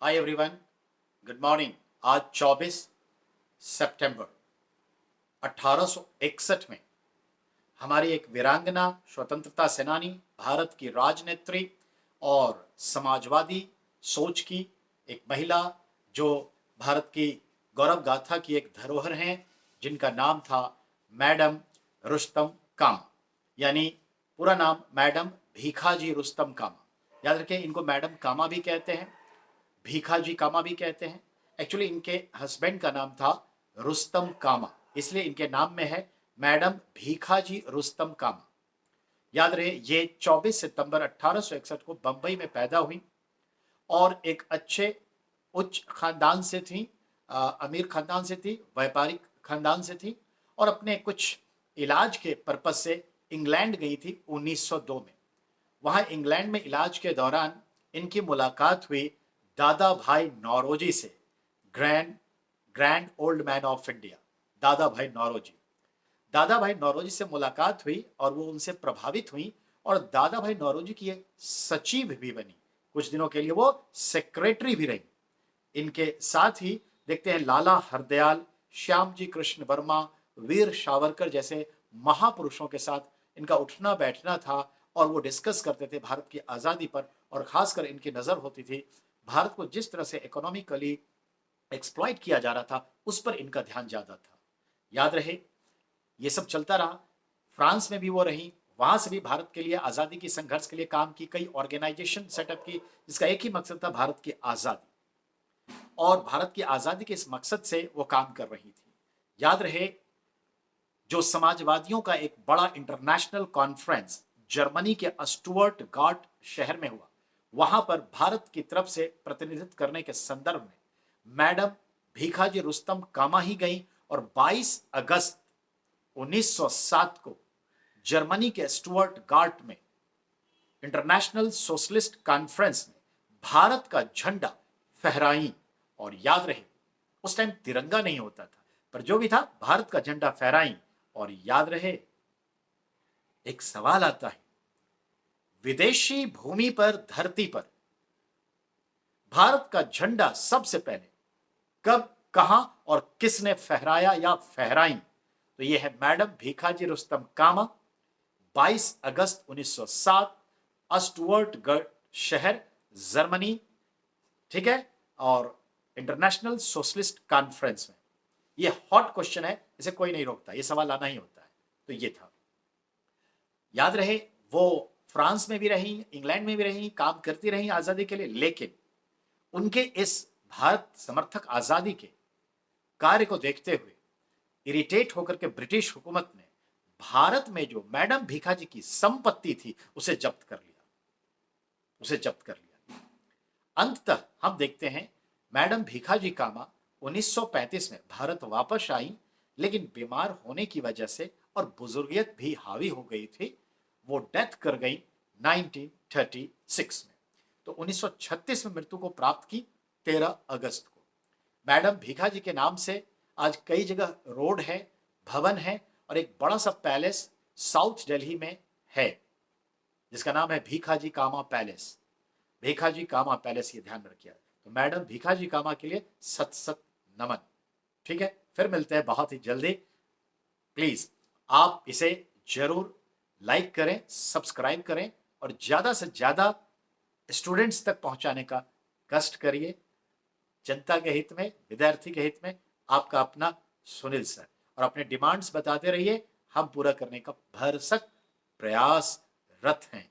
Hi everyone, good morning. आज 24 सितंबर 1861 में हमारी एक वीरांगना स्वतंत्रता सेनानी, भारत की राजनेत्री और समाजवादी सोच की एक महिला, जो भारत की गौरव गाथा की एक धरोहर हैं, जिनका नाम था मैडम रुस्तम कामा। यानी पूरा नाम मैडम भीखाजी रुस्तम कामा। याद रखें, इनको मैडम कामा भी कहते हैं, भीखाजी कामा भी कहते हैं। एक्चुअली इनके हस्बैंड का नाम था रुस्तम कामा, इसलिए इनके नाम में है मैडम भीखाजी रुस्तम कामा। याद रहे, ये 24 सितंबर 1861 को बंबई में पैदा हुई और एक अच्छे उच्च खानदान से थी, अमीर खानदान से थी, व्यापारिक खानदान से थी और अपने कुछ इलाज के पर्पज से इंग्लैंड गई थी 1902 में। वहां इंग्लैंड में इलाज के दौरान इनकी मुलाकात हुई दादा भाई नौरोजी से, grand grand old man of India, दादा भाई नौरोजी। दादा भाई नौरोजी से मुलाकात हुई और वो उनसे प्रभावित हुई और दादा भाई नौरोजी की एक सचिव भी बनी। कुछ दिनों के लिए वो सेक्रेटरी भी रही। इनके साथ ही देखते हैं लाला हरदयाल, श्याम जी कृष्ण वर्मा, वीर सावरकर जैसे महापुरुषों के साथ इनका उठना बैठना था और वो डिस्कस करते थे भारत की आज़ादी पर। और खासकर इनकी नज़र होती थी भारत को जिस तरह से इकोनॉमिकली एक्सप्लॉइट किया जा रहा था, उस पर इनका ध्यान ज़्यादा था। याद रहे, ये सब चलता रहा। फ्रांस में भी वो रही, वहां से भी भारत के लिए आज़ादी की संघर्ष के लिए काम की, कई ऑर्गेनाइजेशन सेटअप की, जिसका एक ही मकसद था भारत की आज़ादी। और भारत की आज़ादी के इस मकसद से वो काम कर रही थी। याद रहे, जो समाजवादियों का एक बड़ा इंटरनेशनल कॉन्फ्रेंस जर्मनी के स्टुअर्ट गार्ट शहर में हुआ, वहां पर भारत की तरफ से प्रतिनिधित्व करने के संदर्भ में मैडम भीखाजी रुस्तम कामा ही गई और 22 अगस्त 1907 को जर्मनी के स्टुअर्ट गार्ट में इंटरनेशनल सोशलिस्ट कॉन्फ्रेंस में भारत का झंडा फहराई। और याद रहे, उस टाइम तिरंगा नहीं होता था, पर जो भी था भारत का झंडा फहराई। और याद रहे, एक सवाल आता है, विदेशी भूमि पर, धरती पर भारत का झंडा सबसे पहले कब, कहां और किसने फहराया या फहराई? तो यह है मैडम भीखाजी रुस्तम कामा, 22 अगस्त 1907, अस्टुअर्ट शहर, जर्मनी। ठीक है, और इंटरनेशनल सोशलिस्ट कॉन्फ्रेंस में। यह हॉट क्वेश्चन है, इसे कोई नहीं रोकता, यह सवाल आना ही होता है। तो ये था। याद रहे, वो फ्रांस में भी रही, इंग्लैंड में भी रही, काम करती रही आजादी के लिए, लेकिन उनके इस भारत समर्थक आजादी के कार्य को देखते हुए इरिटेट होकर के ब्रिटिश हुकूमत ने भारत में जो मैडम भीखाजी की संपत्ति थी उसे जब्त कर लिया, उसे जब्त कर लिया। अंततः हम देखते हैं मैडम भीखाजी कामा 1935 में भारत वापस आई, लेकिन बीमार होने की वजह से और बुजुर्गियत भी हावी हो गई थी, वो डेथ कर गई 1936 में। तो 1936 में मृत्यु को प्राप्त की 13 अगस्त को। मैडम भीखाजी के नाम से आज कई जगह रोड है, भवन है और एक बड़ा सा पैलेस साउथ दिल्ली में है, जिसका नाम है भीखाजी कामा पैलेस। भीखाजी कामा पैलेस, ये ध्यान रखिए। तो मैडम भीखाजी कामा के लिए सत सत नमन। ठीक है, फिर मिलते हैं बहुत ही जल्दी। प्लीज आप इसे जरूर लाइक करें, सब्सक्राइब करें और ज्यादा से ज्यादा स्टूडेंट्स तक पहुंचाने का कष्ट करिए। जनता के हित में, विद्यार्थी के हित में, आपका अपना सुनील सर। और अपने डिमांड्स बताते रहिए, हम पूरा करने का भरसक प्रयासरत हैं।